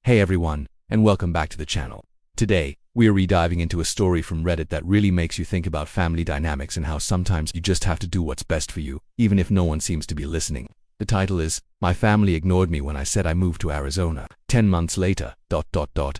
Hey everyone, and welcome back to the channel. Today, we are rediving into a story from Reddit that really makes you think about family dynamics and how sometimes you just have to do what's best for you, even if no one seems to be listening. The title is, My Family Ignored Me When I Said I Moved to Arizona. 10 months later, ...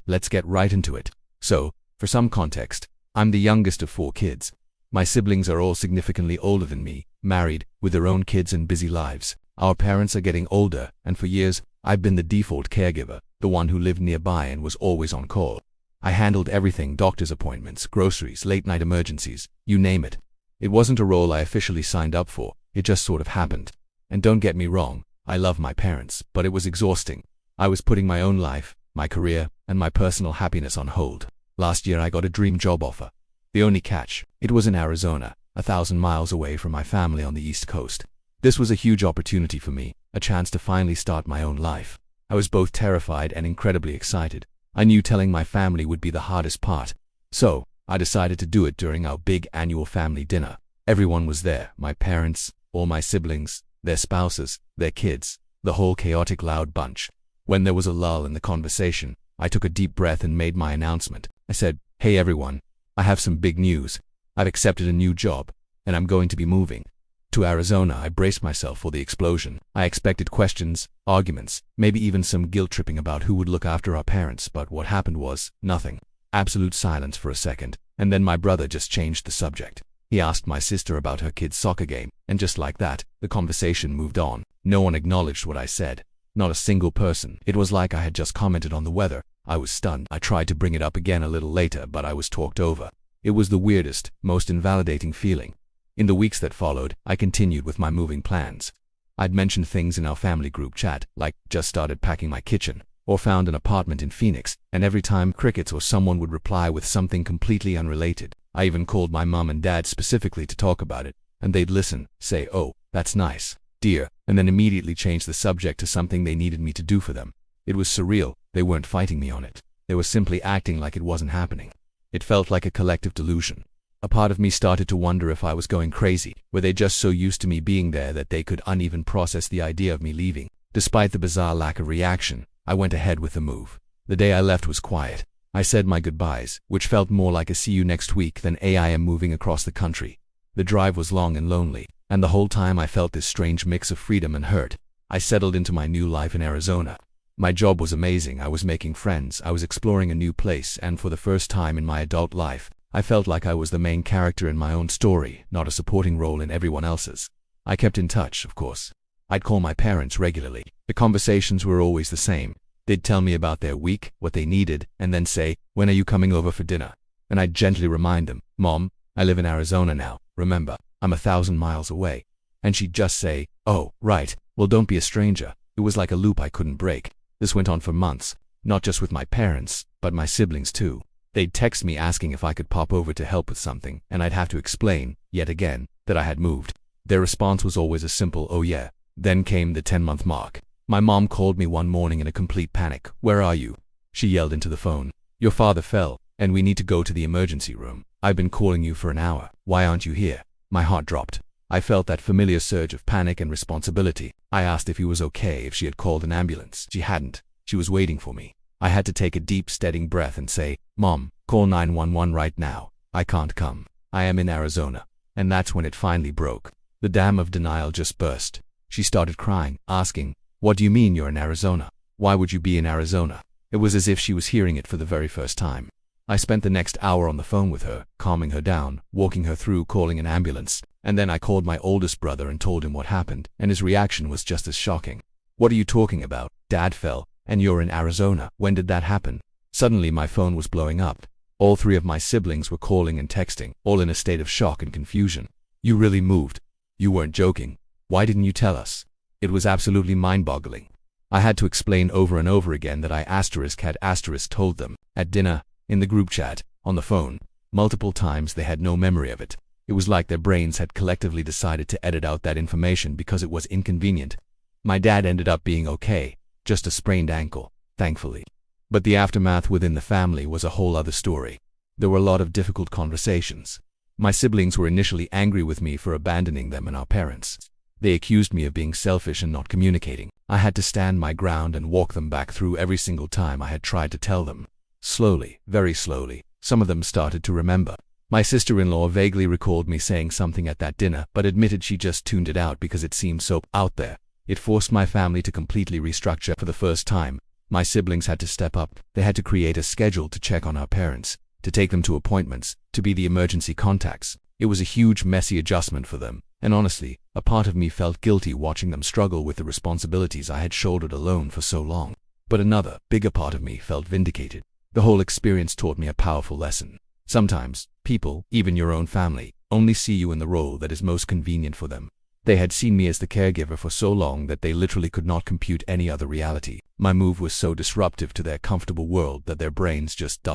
Let's get right into it. So, for some context, I'm the youngest of 4 kids. My siblings are all significantly older than me, married, with their own kids and busy lives. Our parents are getting older, and for years, I've been the default caregiver, the one who lived nearby and was always on call. I handled everything: doctor's appointments, groceries, late-night emergencies, you name it. It wasn't a role I officially signed up for, it just sort of happened. And don't get me wrong, I love my parents, but it was exhausting. I was putting my own life, my career, and my personal happiness on hold. Last year I got a dream job offer. The only catch, it was in Arizona, 1,000 miles away from my family on the East Coast. This was a huge opportunity for me, a chance to finally start my own life. I was both terrified and incredibly excited. I knew telling my family would be the hardest part. So, I decided to do it during our big annual family dinner. Everyone was there: my parents, all my siblings, their spouses, their kids, the whole chaotic loud bunch. When there was a lull in the conversation, I took a deep breath and made my announcement. I said, "Hey everyone, I have some big news. I've accepted a new job, and I'm going to be moving to Arizona." I braced myself for the explosion. I expected questions, arguments, maybe even some guilt-tripping about who would look after our parents, but what happened was nothing. Absolute silence for a second, and then my brother just changed the subject. He asked my sister about her kid's soccer game, and just like that, the conversation moved on. No one acknowledged what I said. Not a single person. It was like I had just commented on the weather. I was stunned. I tried to bring it up again a little later, but I was talked over. It was the weirdest, most invalidating feeling. In the weeks that followed, I continued with my moving plans. I'd mentioned things in our family group chat, like just started packing my kitchen, or found an apartment in Phoenix, and every time crickets or someone would reply with something completely unrelated. I even called my mom and dad specifically to talk about it, and they'd listen, say, "Oh, that's nice, dear," and then immediately change the subject to something they needed me to do for them. It was surreal. They weren't fighting me on it. They were simply acting like it wasn't happening. It felt like a collective delusion. A part of me started to wonder if I was going crazy. Were they just so used to me being there that they could uneven process the idea of me leaving? Despite the bizarre lack of reaction, I went ahead with the move. The day I left was quiet. I said my goodbyes, which felt more like a see you next week than I am moving across the country. The drive was long and lonely, and the whole time I felt this strange mix of freedom and hurt. I settled into my new life in Arizona. My job was amazing. I was making friends, I was exploring a new place, and for the first time in my adult life, I felt like I was the main character in my own story, not a supporting role in everyone else's. I kept in touch, of course. I'd call my parents regularly. The conversations were always the same. They'd tell me about their week, what they needed, and then say, "When are you coming over for dinner?" And I'd gently remind them, "Mom, I live in Arizona now, remember, I'm 1,000 miles away." And she'd just say, "Oh, right, well don't be a stranger." It was like a loop I couldn't break. This went on for months, not just with my parents, but my siblings too. They'd text me asking if I could pop over to help with something, and I'd have to explain, yet again, that I had moved. Their response was always a simple, "Oh yeah." Then came the 10-month mark. My mom called me one morning in a complete panic. "Where are you?" She yelled into the phone. "Your father fell, and we need to go to the emergency room. I've been calling you for an hour. Why aren't you here?" My heart dropped. I felt that familiar surge of panic and responsibility. I asked if he was okay, if she had called an ambulance. She hadn't. She was waiting for me. I had to take a deep, steadying breath and say, "Mom, call 911 right now. I can't come. I am in Arizona." And that's when it finally broke. The dam of denial just burst. She started crying, asking, "What do you mean you're in Arizona? Why would you be in Arizona?" It was as if she was hearing it for the very first time. I spent the next hour on the phone with her, calming her down, walking her through calling an ambulance, and then I called my oldest brother and told him what happened, and his reaction was just as shocking. "What are you talking about? Dad fell, and you're in Arizona. When did that happen?" Suddenly my phone was blowing up. All 3 of my siblings were calling and texting, all in a state of shock and confusion. "You really moved? You weren't joking? Why didn't you tell us?" It was absolutely mind-boggling. I had to explain over and over again that I had told them, at dinner, in the group chat, on the phone. Multiple times. They had no memory of it. It was like their brains had collectively decided to edit out that information because it was inconvenient. My dad ended up being okay, just a sprained ankle, thankfully. But the aftermath within the family was a whole other story. There were a lot of difficult conversations. My siblings were initially angry with me for abandoning them and our parents. They accused me of being selfish and not communicating. I had to stand my ground and walk them back through every single time I had tried to tell them. Slowly, very slowly, some of them started to remember. My sister-in-law vaguely recalled me saying something at that dinner, but admitted she just tuned it out because it seemed so out there. It forced my family to completely restructure. For the first time, my siblings had to step up. They had to create a schedule to check on our parents, to take them to appointments, to be the emergency contacts. It was a huge, messy adjustment for them, and honestly, a part of me felt guilty watching them struggle with the responsibilities I had shouldered alone for so long. But another, bigger part of me felt vindicated. The whole experience taught me a powerful lesson. Sometimes, people, even your own family, only see you in the role that is most convenient for them. They had seen me as the caregiver for so long that they literally could not compute any other reality. My move was so disruptive to their comfortable world that their brains just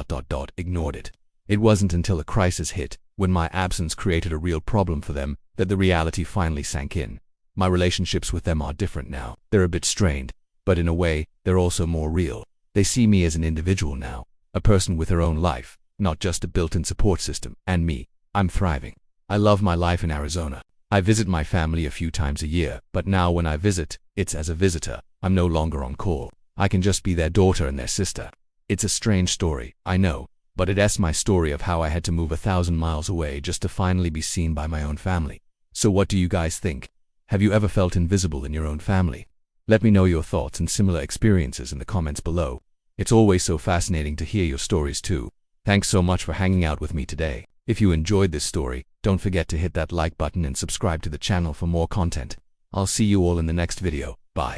ignored it. It wasn't until a crisis hit, when my absence created a real problem for them, that the reality finally sank in. My relationships with them are different now. They're a bit strained, but in a way, they're also more real. They see me as an individual now, a person with her own life, not just a built-in support system. And me, I'm thriving. I love my life in Arizona. I visit my family a few times a year, but now when I visit, it's as a visitor. I'm no longer on call. I can just be their daughter and their sister. It's a strange story, I know, but it's my story of how I had to move 1,000 miles away just to finally be seen by my own family. So what do you guys think? Have you ever felt invisible in your own family? Let me know your thoughts and similar experiences in the comments below. It's always so fascinating to hear your stories too. Thanks so much for hanging out with me today. If you enjoyed this story, don't forget to hit that like button and subscribe to the channel for more content. I'll see you all in the next video. Bye.